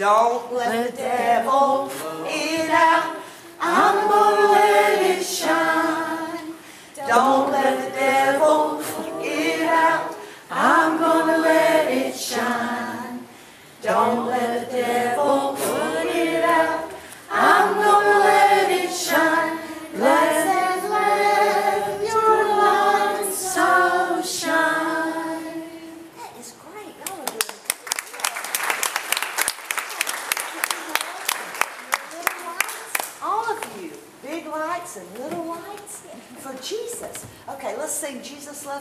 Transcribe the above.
Don't let the devil in out. I'm gonna let it shine. Don't let the devil in out. I'm gonna let it shine. Don't let the devil put it out. I'm gonna let it shine. Let your light so shine. That is great. Y'all are doing it. All of you, big lights and little lights for Jesus. Okay, let's sing Jesus Loves